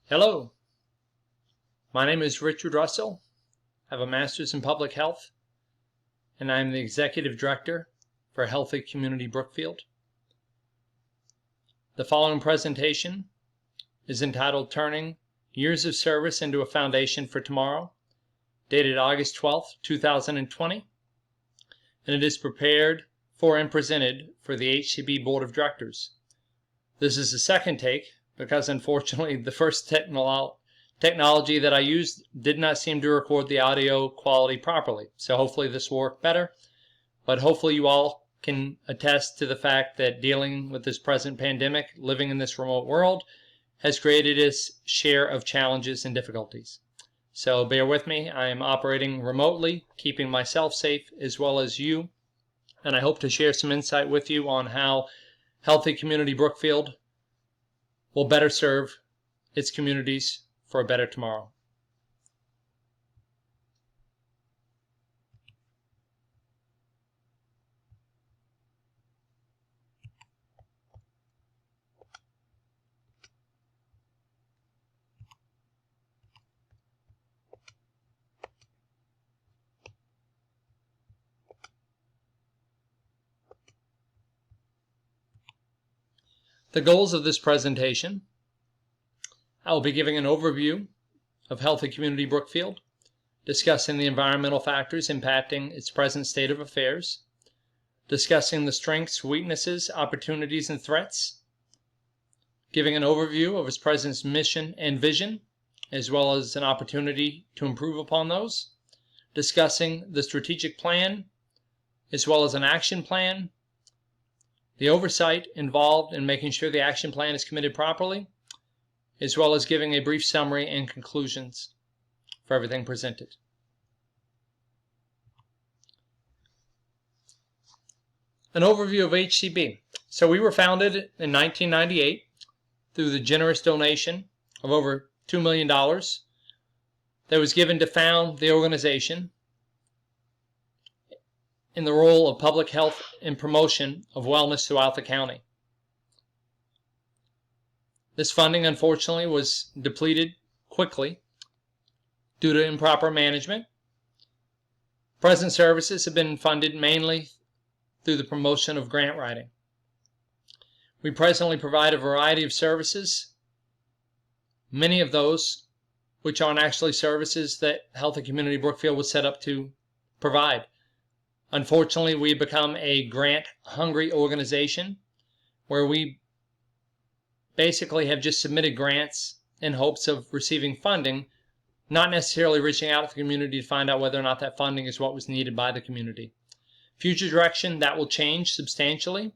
Hello, my name is Richard Russell. I have a master's in public health, and I'm the executive director for Healthy Community Brookfield. The following presentation is entitled Turning Years of Service into a Foundation for Tomorrow, dated August 12th, 2020, and it is prepared for and presented for the HCB Board of Directors. This is the second take because unfortunately the first technology that I used did not seem to record the audio quality properly. So hopefully this will work better, but hopefully you all can attest to the fact that dealing with this present pandemic, living in this remote world, has created its share of challenges and difficulties. So bear with me. I am operating remotely, keeping myself safe as well as you, and I hope to share some insight with you on how Healthy Community Brookfield will better serve its communities for a better tomorrow. The goals of this presentation: I will be giving an overview of Healthy Community Brookfield, discussing the environmental factors impacting its present state of affairs, discussing the strengths, weaknesses, opportunities, and threats, giving an overview of its present mission and vision, as well as an opportunity to improve upon those, discussing the strategic plan, as well as an action plan, the oversight involved in making sure the action plan is committed properly, as well as giving a brief summary and conclusions for everything presented. An overview of HCB. So we were founded in 1998 through the generous donation of over $2 million that was given to found the organization in the role of public health and promotion of wellness throughout the county. This funding, unfortunately, was depleted quickly due to improper management. Present services have been funded mainly through the promotion of grant writing. We presently provide a variety of services, many of those which aren't actually services that Healthy Community Brookfield was set up to provide. Unfortunately, we become a grant-hungry organization where we basically have just submitted grants in hopes of receiving funding, not necessarily reaching out to the community to find out whether or not that funding is what was needed by the community. Future direction, that will change substantially.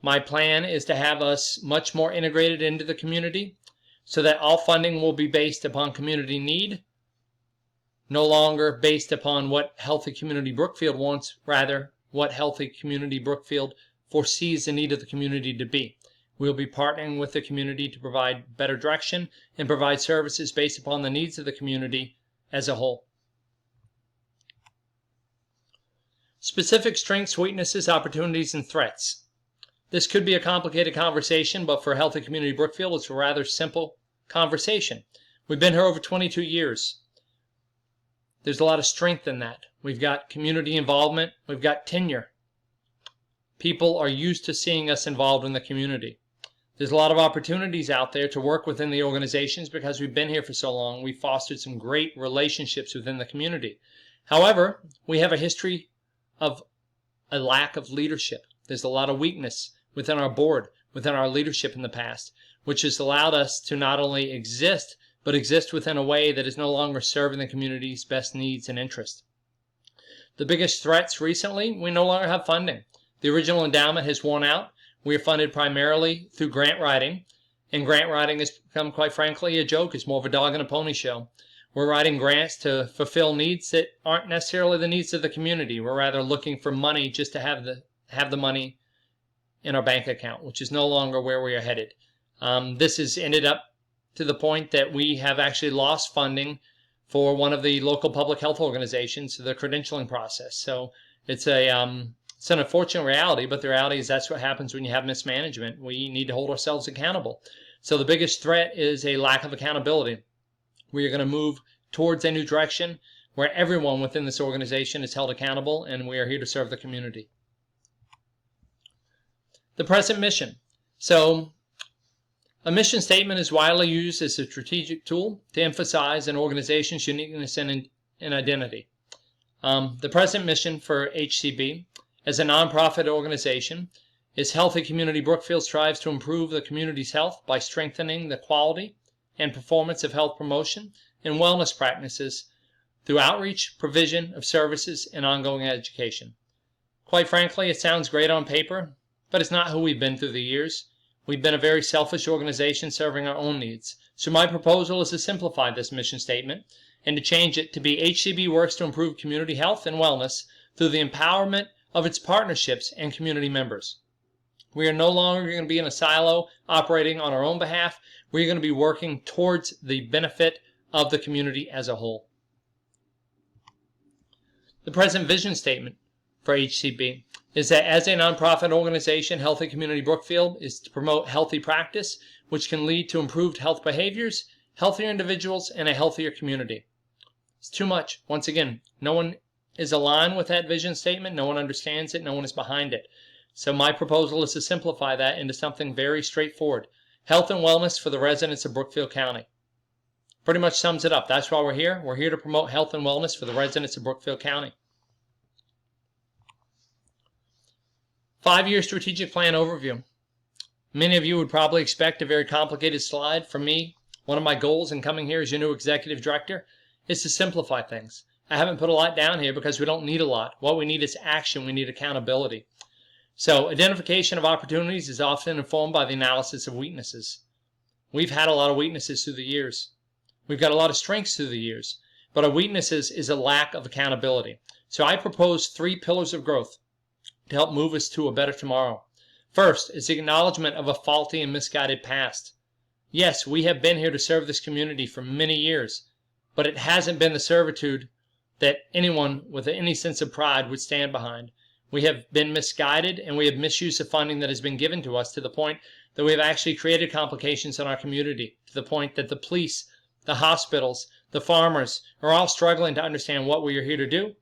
My plan is to have us much more integrated into the community so that all funding will be based upon community need, no longer based upon what Healthy Community Brookfield wants, rather what Healthy Community Brookfield foresees the need of the community to be. We'll be partnering with the community to provide better direction and provide services based upon the needs of the community as a whole. Specific strengths, weaknesses, opportunities, and threats. This could be a complicated conversation, but for Healthy Community Brookfield, it's a rather simple conversation. We've been here over 22 years. There's a lot of strength in that. We've got community involvement. We've got tenure. People are used to seeing us involved in the community. There's a lot of opportunities out there to work within the organizations because we've been here for so long. We've fostered some great relationships within the community. However, we have a history of a lack of leadership. There's a lot of weakness within our board, within our leadership in the past, which has allowed us to not only exist, but exist within a way that is no longer serving the community's best needs and interests. The biggest threats recently, we no longer have funding. The original endowment has worn out. We are funded primarily through grant writing, and grant writing has become, quite frankly, a joke. It's more of a dog and a pony show. We're writing grants to fulfill needs that aren't necessarily the needs of the community. We're rather looking for money just to have the money in our bank account, which is no longer where we are headed. This has ended up to the point that we have actually lost funding for one of the local public health organizations, the credentialing process. So it's an unfortunate reality, but the reality is that's what happens when you have mismanagement. We need to hold ourselves accountable. So the biggest threat is a lack of accountability. We are going to move towards a new direction where everyone within this organization is held accountable, and we are here to serve the community. The present mission. So a mission statement is widely used as a strategic tool to emphasize an organization's uniqueness and identity. The present mission for HCB as a nonprofit organization is Healthy Community Brookfield strives to improve the community's health by strengthening the quality and performance of health promotion and wellness practices through outreach, provision of services, and ongoing education. Quite frankly, it sounds great on paper, but it's not who we've been through the years. We've been a very selfish organization serving our own needs. So my proposal is to simplify this mission statement and to change it to be HCB works to improve community health and wellness through the empowerment of its partnerships and community members. We are no longer going to be in a silo operating on our own behalf. We're going to be working towards the benefit of the community as a whole. The present vision statement for HCB is that as a nonprofit organization, Healthy Community Brookfield is to promote healthy practice, which can lead to improved health behaviors, healthier individuals, and a healthier community. It's too much. Once again, no one is aligned with that vision statement. No one understands it. No one is behind it. So my proposal is to simplify that into something very straightforward. Health and wellness for the residents of Brookfield County. Pretty much sums it up. That's why we're here. We're here to promote health and wellness for the residents of Brookfield County. 5-year strategic plan overview. Many of you would probably expect a very complicated slide. For me, one of my goals in coming here as your new executive director is to simplify things. I haven't put a lot down here because we don't need a lot. What we need is action. We need accountability. So identification of opportunities is often informed by the analysis of weaknesses. We've had a lot of weaknesses through the years. We've got a lot of strengths through the years, but our weaknesses is a lack of accountability. So I propose 3 pillars of growth to help move us to a better tomorrow. First is the acknowledgement of a faulty and misguided past. Yes, we have been here to serve this community for many years, but it hasn't been the servitude that anyone with any sense of pride would stand behind. We have been misguided, and we have misused the funding that has been given to us to the point that we have actually created complications in our community, to the point that the police, the hospitals, the farmers are all struggling to understand what we are here to do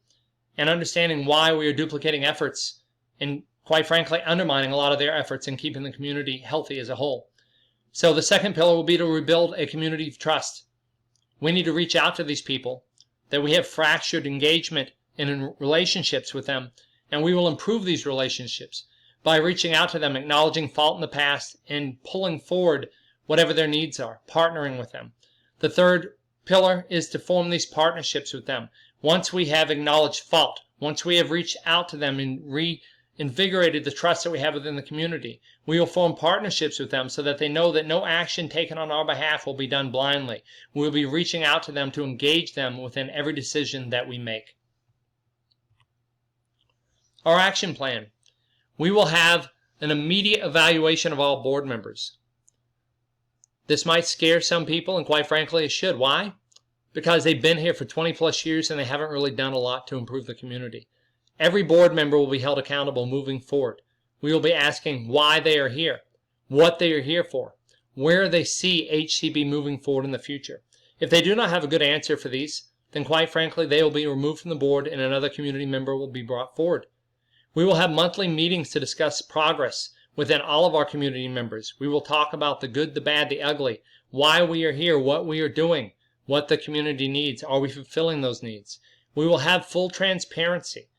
and understanding why we are duplicating efforts and, quite frankly, undermining a lot of their efforts in keeping the community healthy as a whole. So the second pillar will be to rebuild a community of trust. We need to reach out to these people, that we have fractured engagement and in relationships with them, and we will improve these relationships by reaching out to them, acknowledging fault in the past, and pulling forward whatever their needs are, partnering with them. The third pillar is to form these partnerships with them. Once we have acknowledged fault, once we have reached out to them and reinvigorated the trust that we have within the community, we will form partnerships with them so that they know that no action taken on our behalf will be done blindly. We will be reaching out to them to engage them within every decision that we make. Our action plan. We will have an immediate evaluation of all board members. This might scare some people, and quite frankly, it should. Why? Because they've been here for 20 plus years and they haven't really done a lot to improve the community. Every board member will be held accountable moving forward. We will be asking why they are here, what they are here for, where they see HCB moving forward in the future. If they do not have a good answer for these, then quite frankly, they will be removed from the board and another community member will be brought forward. We will have monthly meetings to discuss progress within all of our community members. We will talk about the good, the bad, the ugly, why we are here, what we are doing, what the community needs. Are we fulfilling those needs? We will have full transparency.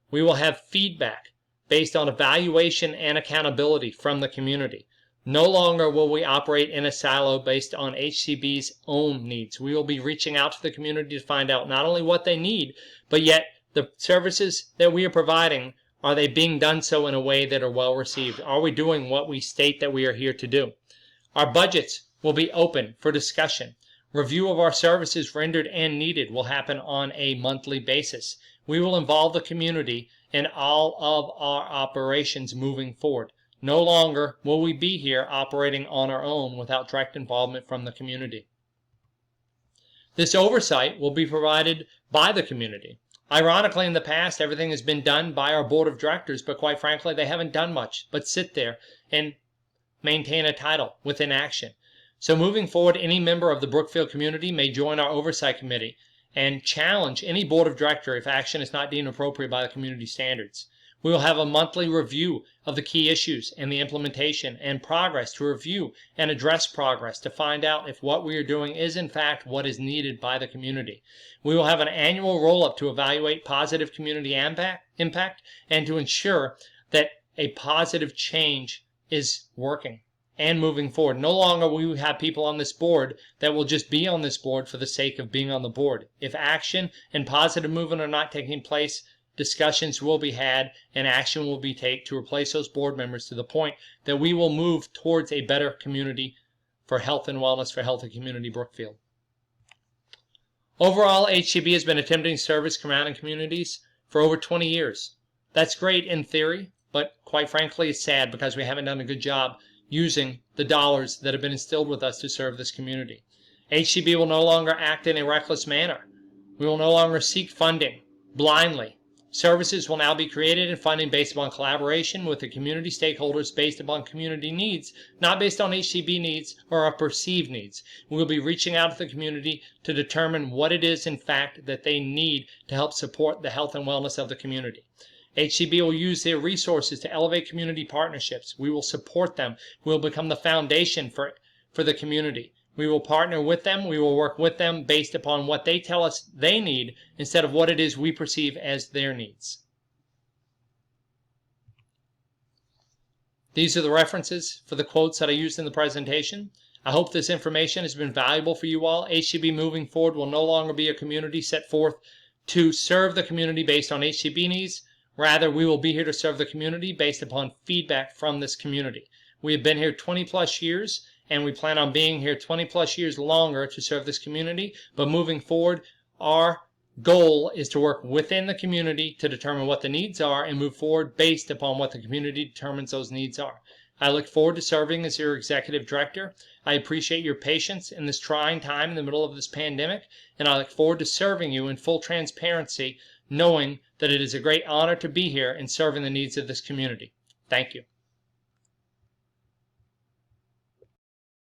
We will have feedback based on evaluation and accountability from the community. No longer will we operate in a silo based on HCB's own needs. We will be reaching out to the community to find out not only what they need, but yet the services that we are providing, are they being done so in a way that are well received? Are we doing what we state that we are here to do? Our budgets will be open for discussion. Review of our services rendered and needed will happen on a monthly basis. We will involve the community in all of our operations moving forward. No longer will we be here operating on our own without direct involvement from the community. This oversight will be provided by the community. Ironically, in the past, everything has been done by our board of directors, but quite frankly, they haven't done much but sit there and maintain a title with inaction. So moving forward, any member of the Brookfield community may join our oversight committee and challenge any board of director if action is not deemed appropriate by the community standards. We will have a monthly review of the key issues and the implementation and progress to review and address progress to find out if what we are doing is in fact what is needed by the community. We will have an annual roll-up to evaluate positive community impact and to ensure that a positive change is working and moving forward. No longer will we have people on this board that will just be on this board for the sake of being on the board. If action and positive movement are not taking place, discussions will be had and action will be taken to replace those board members to the point that we will move towards a better community for health and wellness for Healthy Community Brookfield. Overall, HCB has been attempting to serve its surrounding communities for over 20 years. That's great in theory, but quite frankly, it's sad because we haven't done a good job using the dollars that have been instilled with us to serve this community. HCB will no longer act in a reckless manner. We will no longer seek funding blindly. Services will now be created and funded based upon collaboration with the community stakeholders based upon community needs, not based on HCB needs or our perceived needs. We will be reaching out to the community to determine what it is in fact that they need to help support the health and wellness of the community. HCB will use their resources to elevate community partnerships. We will support them. We will become the foundation for the community. We will partner with them. We will work with them based upon what they tell us they need instead of what it is we perceive as their needs. These are the references for the quotes that I used in the presentation. I hope this information has been valuable for you all. HCB moving forward will no longer be a community set forth to serve the community based on HCB needs. Rather, we will be here to serve the community based upon feedback from this community. We have been here 20 plus years, and we plan on being here 20 plus years longer to serve this community. But moving forward, our goal is to work within the community to determine what the needs are and move forward based upon what the community determines those needs are. I look forward to serving as your executive director. I appreciate your patience in this trying time in the middle of this pandemic, and I look forward to serving you in full transparency, knowing that it is a great honor to be here and serving the needs of this community. Thank you.